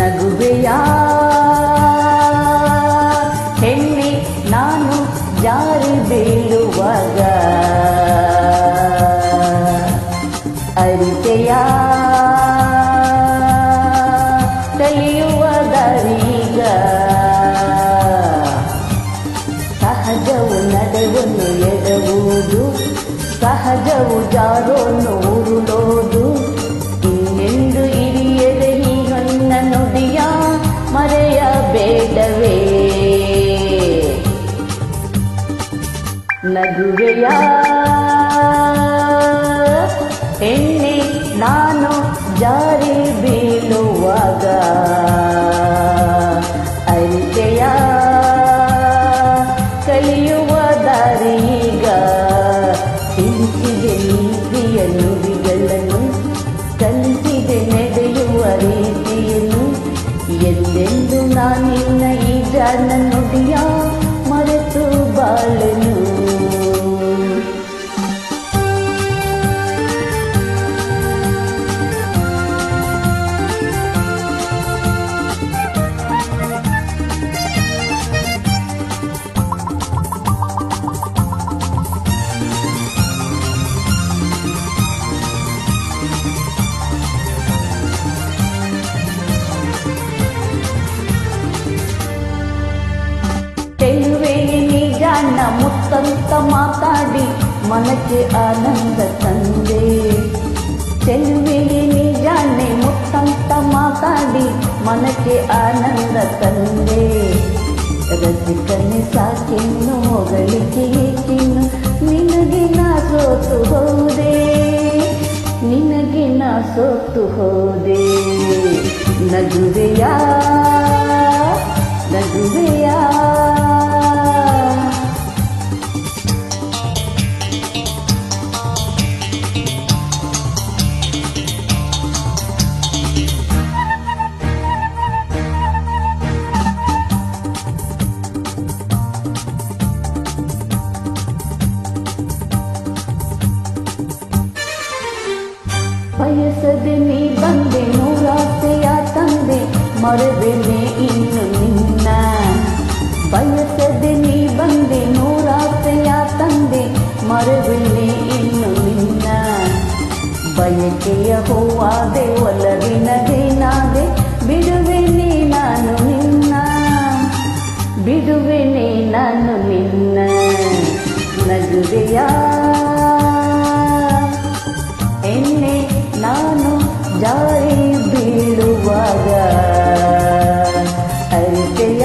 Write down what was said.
ನಗುವೆಯ ಹೆಣ್ಣೆ ನಾನು ಜಾರಿ ಬೀಳುವಾಗ ಅರಿತೆಯ ಕಲಿಯುವ ದಾರೀಗ ಸಹಜವು ನಡೆವನ್ನು ಎಡವುದು ಸಹಜವು ಜಾರೋನು ಉರುಳೋದು ಇನ್ನೆಂದು ಹಿರಿಯದೆ ಈ ನನ್ನ ನುಡಿಯ ಮರೆಯಬೇಡವೇ ನಗುವೆಯ ಹೆಣ್ಣೆ ನಾನು ಜಾರಿ ಬೀಳುವಾಗ ಅರಿತೆಯ ಕಲಿಯುವ ದಾರೀಗ ತಿಳಿಸಿದೆ ನೀತಿಯ ನುಡಿಗಳನ್ನು ಕಲಿಸಿದೆ ನಡೆಯುವ ರೀತಿಯನ್ನು ಎಂದೆಂದು ನಾನಿನ್ನ ಈ ಜಾಣ ನುಡಿಯ ಮರೆತು ಬಾಳನು ನಿಜಾನ ಮುತ್ತಂತ ಮಾತಾಡಿ ಮನಕ್ಕೆ ಆನಂದ ತಂದೆ ಚೆಲುವೆಗೆ ನಿಜಾನೆ ಮುತ್ತಂತ ಮಾತಾಡಿ ಮನಕ್ಕೆ ಆನಂದ ತಂದೆ ರಸಿಕನೆ ಸಾಕಿನ್ನು ಹೊಗಳಿಕೆ ಏಕಿನ್ನು ನಿನಗೆ ನಾ ಸೋತು ಹೋದೆ ನಿನಗೆ ನಾ ಸೋತು ಹೋದೆ ನಗುವೆಯ ನಗುವೆಯ ಬಯಸದೆ ನೀ ಬಂದೆ ನೂರಾಸೆಯ ತಂದೆ ಮರೆವೆನೆ ಇನ್ನು ನಿನ್ನ ಬಯಸದೆ ನೀ ಬಂದೆ ನೂರಾಸೆಯ ತಂದೆ ಮರೆವೆನೆ ಇನ್ನು ನಿನ್ನ ಬಯಕೆಯ ಹೂವಾದೆ ಒಲವಿನದೇನಾದೆ ಬಿಡುವೆನೆ ನಾನು ನಿನ್ನ ಬಿಡುವೆನೆ ನಾನು ನಿನ್ನ ನಗುವೆಯ ಎಣ್ಣೆ ನಾನು ಜಾರಿ ಬೀಳುವಾಗ ಅರಿತೆಯ